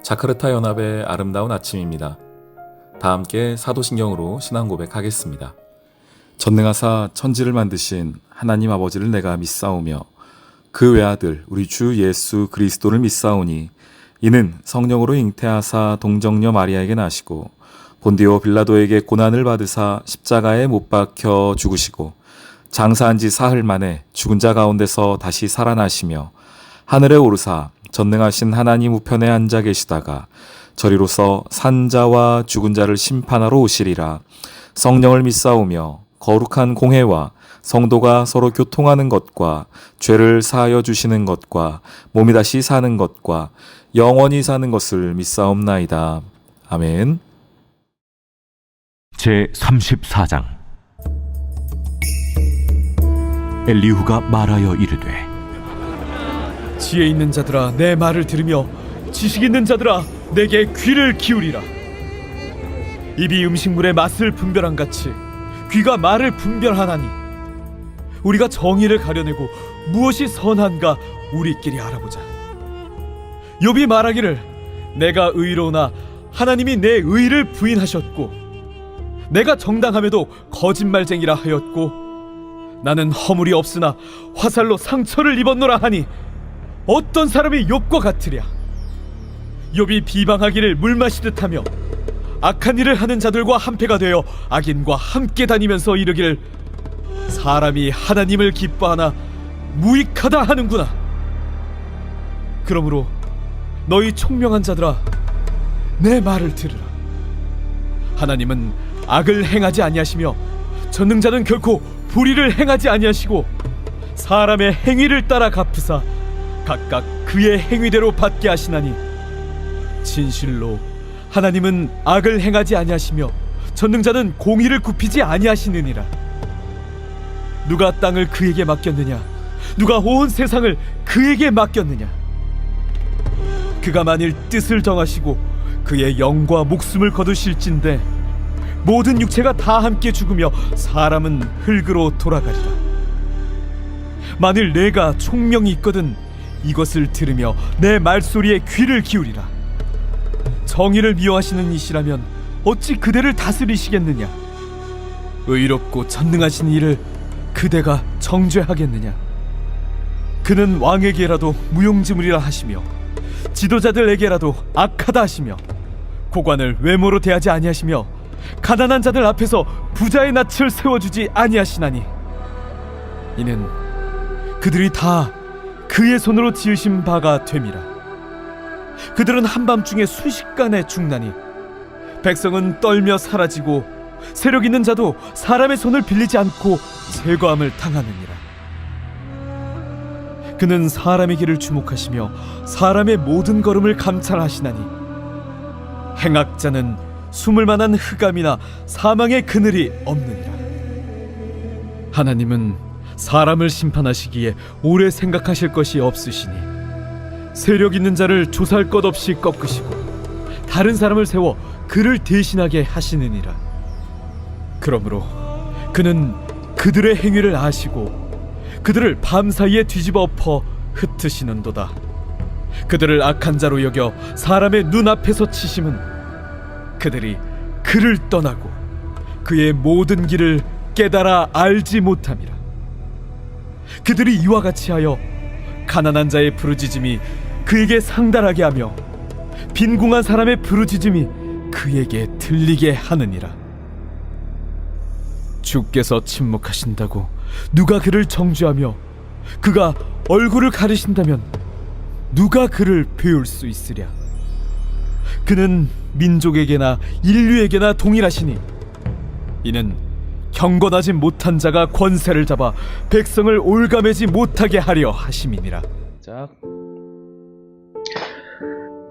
자카르타 연합의 아름다운 아침입니다. 다 함께 사도신경으로 신앙 고백하겠습니다. 전능하사 천지를 만드신 하나님 아버지를 내가 믿사오며 그 외아들 우리 주 예수 그리스도를 믿사오니 이는 성령으로 잉태하사 동정녀 마리아에게 나시고 본디오 빌라도에게 고난을 받으사 십자가에 못 박혀 죽으시고 장사한 지 사흘 만에 죽은 자 가운데서 다시 살아나시며 하늘에 오르사 전능하신 하나님 우편에 앉아 계시다가 저리로서 산자와 죽은 자를 심판하러 오시리라. 성령을 믿사오며 거룩한 공회와 성도가 서로 교통하는 것과 죄를 사하여 주시는 것과 몸이 다시 사는 것과 영원히 사는 것을 믿사옵나이다. 아멘. 제34장. 엘리후가 말하여 이르되 지혜 있는 자들아 내 말을 들으며 지식 있는 자들아 내게 귀를 기울이라. 입이 음식물의 맛을 분별한 같이 귀가 말을 분별하나니 우리가 정의를 가려내고 무엇이 선한가 우리끼리 알아보자. 욥이 말하기를 내가 의로우나 하나님이 내 의를 부인하셨고 내가 정당함에도 거짓말쟁이라 하였고 나는 허물이 없으나 화살로 상처를 입었노라 하니 어떤 사람이 욥과 같으랴. 욥이 비방하기를 물 마시듯 하며 악한 일을 하는 자들과 한패가 되어 악인과 함께 다니면서 이르기를 사람이 하나님을 기뻐하나 무익하다 하는구나. 그러므로 너희 총명한 자들아 내 말을 들으라. 하나님은 악을 행하지 아니하시며 전능자는 결코 불의를 행하지 아니하시고 사람의 행위를 따라 갚으사 각각 그의 행위대로 받게 하시나니 진실로 하나님은 악을 행하지 아니하시며 전능자는 공의를 굽히지 아니하시느니라. 누가 땅을 그에게 맡겼느냐? 누가 온 세상을 그에게 맡겼느냐? 그가 만일 뜻을 정하시고 그의 영과 목숨을 거두실진데 모든 육체가 다 함께 죽으며 사람은 흙으로 돌아가리라. 만일 내가 총명이 있거든 이것을 들으며 내 말소리에 귀를 기울이라. 정의를 미워하시는 이시라면 어찌 그대를 다스리시겠느냐? 의롭고 전능하신 이를 그대가 정죄하겠느냐? 그는 왕에게라도 무용지물이라 하시며 지도자들에게라도 악하다 하시며 고관을 외모로 대하지 아니하시며 가난한 자들 앞에서 부자의 낯을 세워주지 아니하시나니 이는 그들이 다 그의 손으로 지으신 바가 됨이라. 그들은 한밤중에 순식간에 죽나니 백성은 떨며 사라지고 세력 있는 자도 사람의 손을 빌리지 않고 제거함을 당하느니라. 그는 사람의 길을 주목하시며 사람의 모든 걸음을 감찰하시나니 행악자는 숨을 만한 흑암이나 사망의 그늘이 없느니라. 하나님은 사람을 심판하시기에 오래 생각하실 것이 없으시니 세력 있는 자를 조사할 것 없이 꺾으시고 다른 사람을 세워 그를 대신하게 하시느니라. 그러므로 그는 그들의 행위를 아시고 그들을 밤사이에 뒤집어 엎어 흩으시는도다. 그들을 악한 자로 여겨 사람의 눈앞에서 치심은 그들이 그를 떠나고 그의 모든 길을 깨달아 알지 못함이라. 그들이 이와 같이 하여 가난한 자의 부르짖음이 그에게 상달하게 하며 빈궁한 사람의 부르짖음이 그에게 들리게 하느니라. 주께서 침묵하신다고 누가 그를 정죄하며 그가 얼굴을 가리신다면 누가 그를 배울 수 있으랴. 그는 민족에게나 인류에게나 동일하시니 이는 경건하지 못한 자가 권세를 잡아 백성을 올가매지 못하게 하려 하심이니라.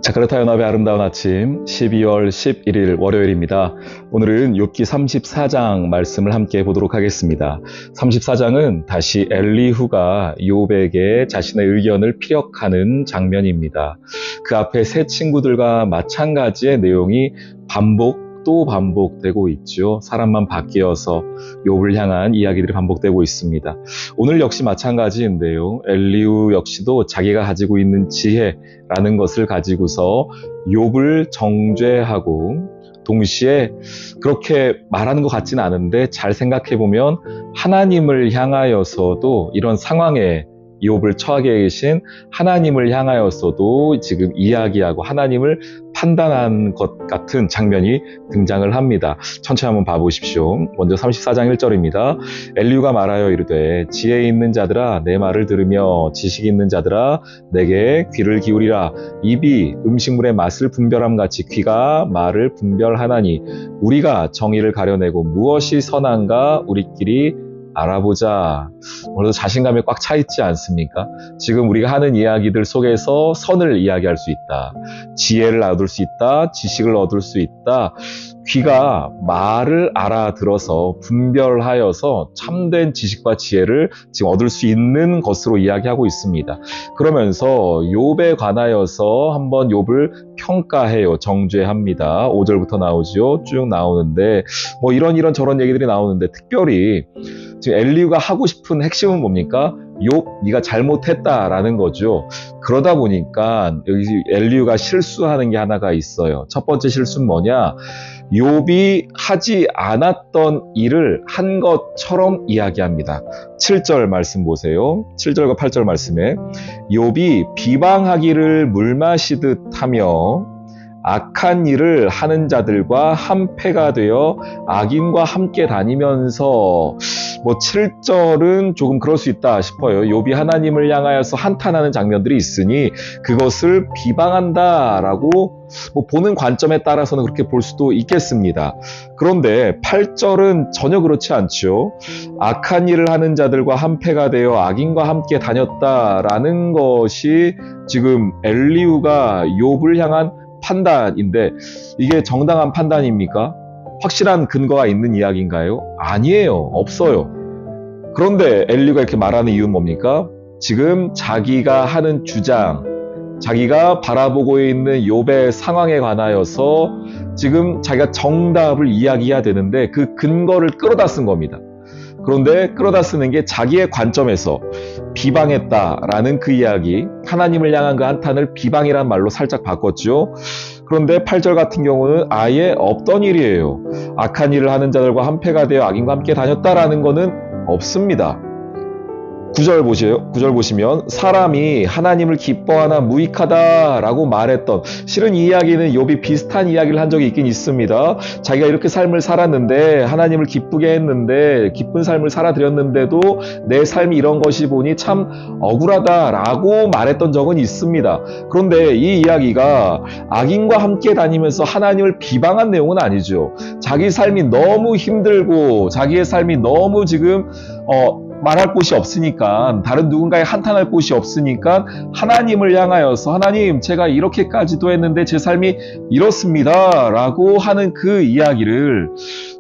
자카르타 연합의 아름다운 아침 12월 11일 월요일입니다. 오늘은 욥기 34장 말씀을 함께 보도록 하겠습니다. 34장은 다시 엘리후가 욥에게 자신의 의견을 피력하는 장면입니다. 그 앞에 세 친구들과 마찬가지의 내용이 반복 또 반복되고 있죠. 사람만 바뀌어서 욥을 향한 이야기들이 반복되고 있습니다. 오늘 역시 마찬가지인데요. 엘리후 역시도 자기가 가지고 있는 지혜라는 것을 가지고서 욥을 정죄하고, 동시에 그렇게 말하는 것 같지는 않은데 잘 생각해보면 하나님을 향하여서도, 이런 상황에 욥을 처하게 계신 하나님을 향하여서도 지금 이야기하고 하나님을 판단한 것 같은 장면이 등장을 합니다. 천천히 한번 봐보십시오. 먼저 34장 1절입니다. 엘리후가 말하여 이르되 지혜 있는 자들아 내 말을 들으며 지식 있는 자들아 내게 귀를 기울이라. 입이 음식물의 맛을 분별함 같이 귀가 말을 분별하나니 우리가 정의를 가려내고 무엇이 선한가 우리끼리 알아보자. 오늘도 자신감이 꽉 차 있지 않습니까? 지금 우리가 하는 이야기들 속에서 선을 이야기할 수 있다. 지혜를 얻을 수 있다. 지식을 얻을 수 있다. 귀가 말을 알아들어서 분별하여서 참된 지식과 지혜를 지금 얻을 수 있는 것으로 이야기하고 있습니다. 그러면서 욥에 관하여서 한번 욥을 평가해요. 정죄합니다. 5절부터 나오죠. 쭉 나오는데 뭐 이런 저런 얘기들이 나오는데, 특별히 지금 엘리후가 하고 싶은 핵심은 뭡니까? 욥, 네가 잘못했다라는 거죠. 그러다 보니까 여기 엘리후가 실수하는 게 하나가 있어요. 첫 번째 실수는 뭐냐? 욥이 하지 않았던 일을 한 것처럼 이야기합니다. 7절 말씀 보세요. 7절과 8절 말씀에 욥이 비방하기를 물 마시듯 하며 악한 일을 하는 자들과 한패가 되어 악인과 함께 다니면서, 뭐 7절은 조금 그럴 수 있다 싶어요. 욥이 하나님을 향하여서 한탄하는 장면들이 있으니 그것을 비방한다라고 뭐 보는 관점에 따라서는 그렇게 볼 수도 있겠습니다. 그런데 8절은 전혀 그렇지 않죠. 악한 일을 하는 자들과 한패가 되어 악인과 함께 다녔다라는 것이 지금 엘리후가 욥을 향한 판단인데, 이게 정당한 판단입니까? 확실한 근거가 있는 이야기인가요? 아니에요. 없어요. 그런데 엘리후가 이렇게 말하는 이유는 뭡니까? 지금 자기가 하는 주장, 자기가 바라보고 있는 욥의 상황에 관하여서 지금 자기가 정답을 이야기해야 되는데 그 근거를 끌어다 쓴 겁니다. 그런데 끌어다 쓰는 게 자기의 관점에서 비방했다라는 그 이야기, 하나님을 향한 그 한탄을 비방이란 말로 살짝 바꿨죠. 그런데 8절 같은 경우는 아예 없던 일이에요. 악한 일을 하는 자들과 한패가 되어 악인과 함께 다녔다라는 거는 없습니다. 9절 보시면 사람이 하나님을 기뻐하나 무익하다라고 말했던, 실은 이 이야기는 욥이 비슷한 이야기를 한 적이 있긴 있습니다. 자기가 이렇게 삶을 살았는데, 하나님을 기쁘게 했는데, 기쁜 삶을 살아드렸는데도 내 삶이 이런 것이 보니 참 억울하다라고 말했던 적은 있습니다. 그런데 이 이야기가 악인과 함께 다니면서 하나님을 비방한 내용은 아니죠. 자기 삶이 너무 힘들고 자기의 삶이 너무 지금 말할 곳이 없으니까, 다른 누군가에 한탄할 곳이 없으니까 하나님을 향하여서 하나님, 제가 이렇게까지도 했는데 제 삶이 이렇습니다 라고 하는 그 이야기를,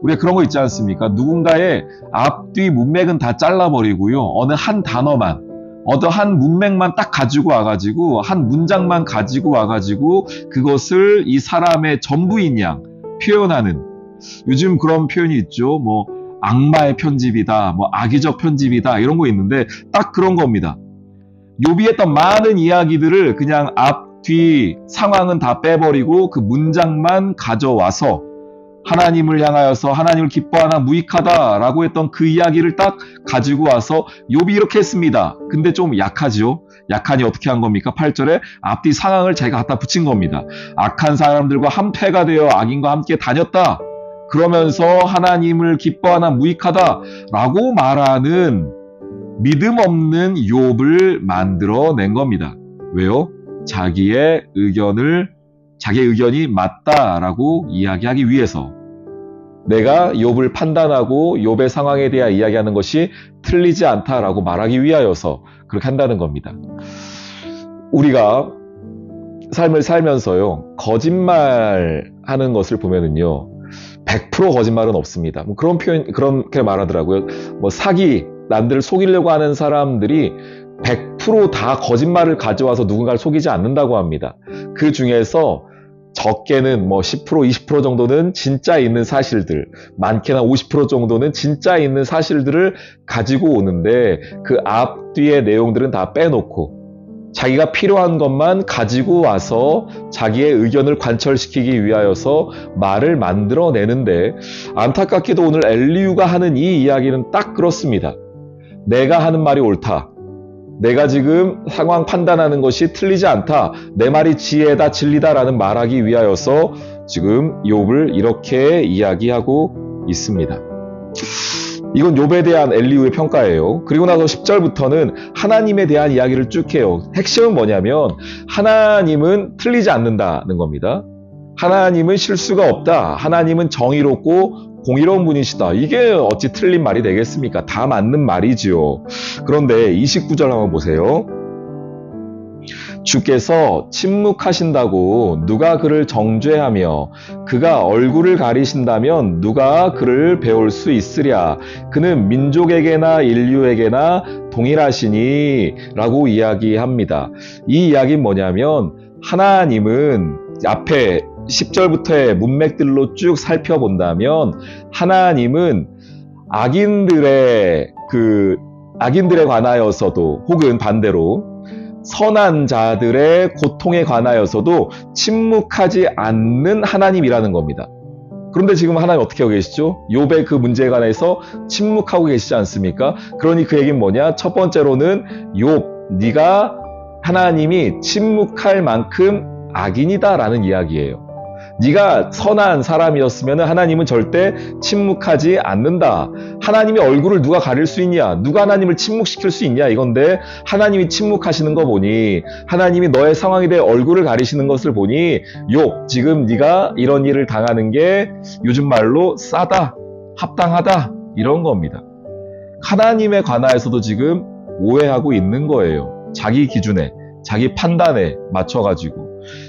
우리가 그런 거 있지 않습니까? 누군가의 앞뒤 문맥은 다 잘라버리고요, 어느 한 단어만, 한 문맥만 딱 가지고 와가지고, 한 문장만 가지고 와가지고 그것을 이 사람의 전부인 양 표현하는, 요즘 그런 표현이 있죠. 뭐 악마의 편집이다, 뭐 악의적 편집이다, 이런 거 있는데 딱 그런 겁니다. 욥이 했던 많은 이야기들을 그냥 앞, 뒤 상황은 다 빼버리고 그 문장만 가져와서 하나님을 향하여서 하나님을 기뻐하나 무익하다라고 했던 그 이야기를 딱 가지고 와서 욥이 이렇게 했습니다. 근데 좀 약하죠. 약하니 어떻게 한 겁니까? 8절에 앞뒤 상황을 자기가 갖다 붙인 겁니다. 악한 사람들과 한패가 되어 악인과 함께 다녔다. 그러면서 하나님을 기뻐하나 무익하다라고 말하는 믿음 없는 욥을 만들어낸 겁니다. 왜요? 자기의 의견이 맞다라고 이야기하기 위해서, 내가 욥을 판단하고 욥의 상황에 대해 이야기하는 것이 틀리지 않다라고 말하기 위하여서 그렇게 한다는 겁니다. 우리가 삶을 살면서요, 거짓말하는 것을 보면은요, 100% 거짓말은 없습니다. 뭐 그렇게 말하더라고요. 뭐 사기, 남들을 속이려고 하는 사람들이 100% 다 거짓말을 가져와서 누군가를 속이지 않는다고 합니다. 그 중에서 적게는 뭐 10%, 20% 정도는 진짜 있는 사실들, 많게는 50% 정도는 진짜 있는 사실들을 가지고 오는데 그 앞뒤의 내용들은 다 빼놓고 자기가 필요한 것만 가지고 와서 자기의 의견을 관철시키기 위하여서 말을 만들어내는데, 안타깝게도 오늘 엘리후가 하는 이 이야기는 딱 그렇습니다. 내가 하는 말이 옳다. 내가 지금 상황 판단하는 것이 틀리지 않다. 내 말이 지혜다, 진리다라는 말하기 위하여서 지금 욥을 이렇게 이야기하고 있습니다. 이건 욥에 대한 엘리후의 평가예요. 그리고 나서 10절부터는 하나님에 대한 이야기를 쭉 해요. 핵심은 뭐냐면 하나님은 틀리지 않는다는 겁니다. 하나님은 실수가 없다. 하나님은 정의롭고 공의로운 분이시다. 이게 어찌 틀린 말이 되겠습니까? 다 맞는 말이지요. 그런데 29절 한번 보세요. 주께서 침묵하신다고 누가 그를 정죄하며 그가 얼굴을 가리신다면 누가 그를 배울 수 있으랴. 그는 민족에게나 인류에게나 동일하시니 라고 이야기합니다. 이 이야기는 뭐냐면 하나님은 앞에 10절부터의 문맥들로 쭉 살펴본다면 하나님은 악인들에 관하여서도 혹은 반대로 선한 자들의 고통에 관하여서도 침묵하지 않는 하나님이라는 겁니다. 그런데 지금 하나님 어떻게 하고 계시죠? 욥의 그 문제에 관해서 침묵하고 계시지 않습니까? 그러니 그 얘기는 뭐냐? 첫 번째로는 욥, 네가 하나님이 침묵할 만큼 악인이다라는 이야기예요. 네가 선한 사람이었으면 하나님은 절대 침묵하지 않는다. 하나님의 얼굴을 누가 가릴 수 있냐? 누가 하나님을 침묵시킬 수 있냐? 이건데 하나님이 침묵하시는 거 보니, 하나님이 너의 상황에 대해 얼굴을 가리시는 것을 보니 욥, 지금 네가 이런 일을 당하는 게 요즘 말로 싸다, 합당하다 이런 겁니다. 하나님에 관하여서도 지금 오해하고 있는 거예요. 자기 기준에, 자기 판단에 맞춰가지고.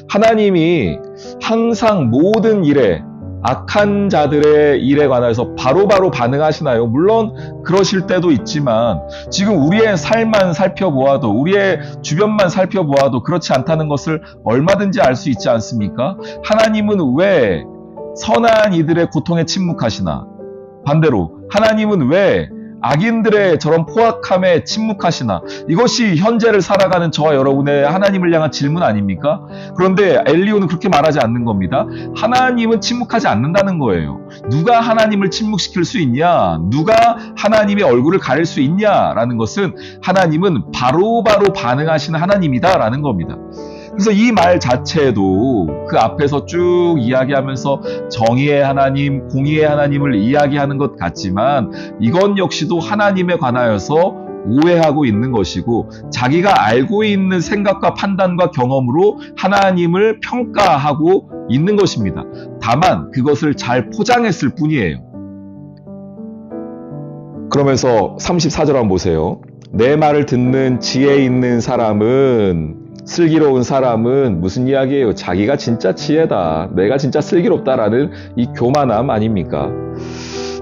하나님이 항상 모든 일에, 악한 자들의 일에 관해서 바로바로 반응하시나요? 물론 그러실 때도 있지만 지금 우리의 삶만 살펴보아도, 우리의 주변만 살펴보아도 그렇지 않다는 것을 얼마든지 알 수 있지 않습니까? 하나님은 왜 선한 이들의 고통에 침묵하시나? 반대로 하나님은 왜 악인들의 저런 포악함에 침묵하시나? 이것이 현재를 살아가는 저와 여러분의 하나님을 향한 질문 아닙니까? 그런데 엘리후는 그렇게 말하지 않는 겁니다. 하나님은 침묵하지 않는다는 거예요. 누가 하나님을 침묵시킬 수 있냐? 누가 하나님의 얼굴을 가릴 수 있냐라는 것은 하나님은 바로바로 반응하시는 하나님이다라는 겁니다. 그래서 이 말 자체도 그 앞에서 쭉 이야기하면서 정의의 하나님, 공의의 하나님을 이야기하는 것 같지만 이건 역시도 하나님에 관하여서 오해하고 있는 것이고, 자기가 알고 있는 생각과 판단과 경험으로 하나님을 평가하고 있는 것입니다. 다만 그것을 잘 포장했을 뿐이에요. 그러면서 34절 한번 보세요. 내 말을 듣는 지혜 있는 사람은, 슬기로운 사람은 무슨 이야기예요? 자기가 진짜 지혜다, 내가 진짜 슬기롭다라는 이 교만함 아닙니까?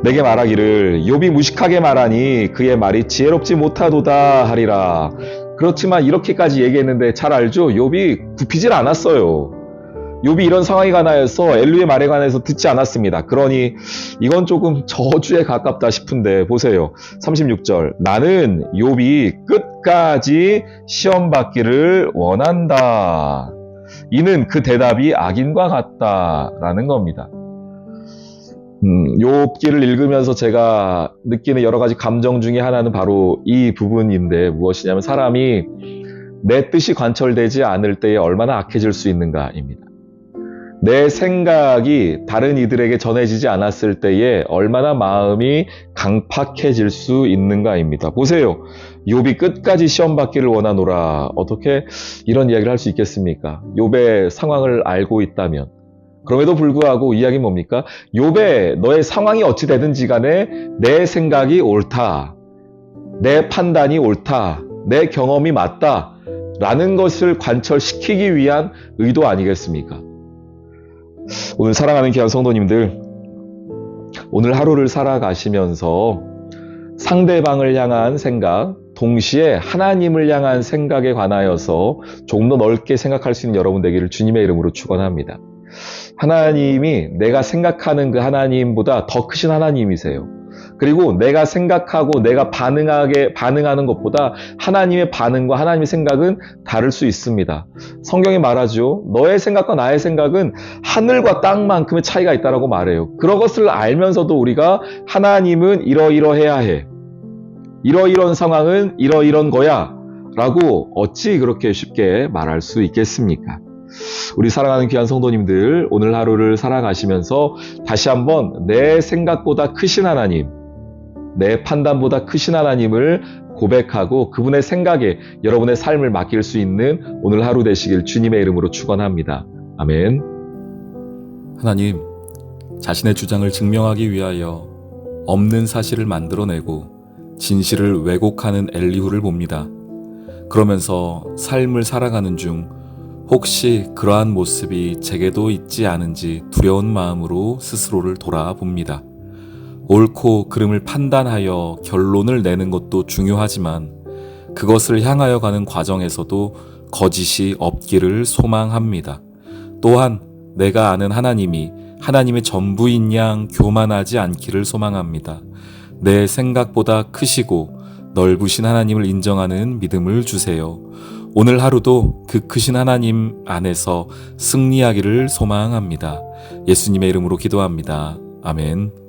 내게 말하기를 욥이 무식하게 말하니 그의 말이 지혜롭지 못하도다 하리라. 그렇지만 이렇게까지 얘기했는데 잘 알죠? 욥이 굽히질 않았어요. 욥이 이런 상황에 관하여서 엘리후의 말에 관해서 듣지 않았습니다. 그러니 이건 조금 저주에 가깝다 싶은데 보세요. 36절. 나는 욥이 끝까지 시험 받기를 원한다. 이는 그 대답이 악인과 같다라는 겁니다. 욥기를 읽으면서 제가 느끼는 여러 가지 감정 중에 하나는 바로 이 부분인데, 무엇이냐면 사람이 내 뜻이 관철되지 않을 때에 얼마나 악해질 수 있는가입니다. 내 생각이 다른 이들에게 전해지지 않았을 때에 얼마나 마음이 강팍해질 수 있는가입니다. 보세요. 욥이 끝까지 시험 받기를 원하노라. 어떻게 이런 이야기를 할 수 있겠습니까? 욥의 상황을 알고 있다면. 그럼에도 불구하고 이야기는 뭡니까? 욥의 너의 상황이 어찌 되든지 간에 내 생각이 옳다, 내 판단이 옳다, 내 경험이 맞다 라는 것을 관철시키기 위한 의도 아니겠습니까? 오늘 사랑하는 귀한 성도님들, 오늘 하루를 살아가시면서 상대방을 향한 생각, 동시에 하나님을 향한 생각에 관하여서 조금 더 넓게 생각할 수 있는 여러분 되기를 주님의 이름으로 축원합니다. 하나님이 내가 생각하는 그 하나님보다 더 크신 하나님이세요. 그리고 내가 생각하고 내가 반응하는 것보다 하나님의 반응과 하나님의 생각은 다를 수 있습니다. 성경이 말하죠. 너의 생각과 나의 생각은 하늘과 땅만큼의 차이가 있다라고 말해요. 그런 것을 알면서도 우리가 하나님은 이러이러해야 해. 이러이러한 상황은 이러이런 거야. 라고 어찌 그렇게 쉽게 말할 수 있겠습니까? 우리 사랑하는 귀한 성도님들, 오늘 하루를 살아가시면서 다시 한번 내 생각보다 크신 하나님, 내 판단보다 크신 하나님을 고백하고 그분의 생각에 여러분의 삶을 맡길 수 있는 오늘 하루 되시길 주님의 이름으로 축원합니다. 아멘. 하나님, 자신의 주장을 증명하기 위하여 없는 사실을 만들어내고 진실을 왜곡하는 엘리후를 봅니다. 그러면서 삶을 살아가는 중 혹시 그러한 모습이 제게도 있지 않은지 두려운 마음으로 스스로를 돌아봅니다. 옳고 그름을 판단하여 결론을 내는 것도 중요하지만 그것을 향하여 가는 과정에서도 거짓이 없기를 소망합니다. 또한 내가 아는 하나님이 하나님의 전부인 양 교만하지 않기를 소망합니다. 내 생각보다 크시고 넓으신 하나님을 인정하는 믿음을 주세요. 오늘 하루도 그 크신 하나님 안에서 승리하기를 소망합니다. 예수님의 이름으로 기도합니다. 아멘.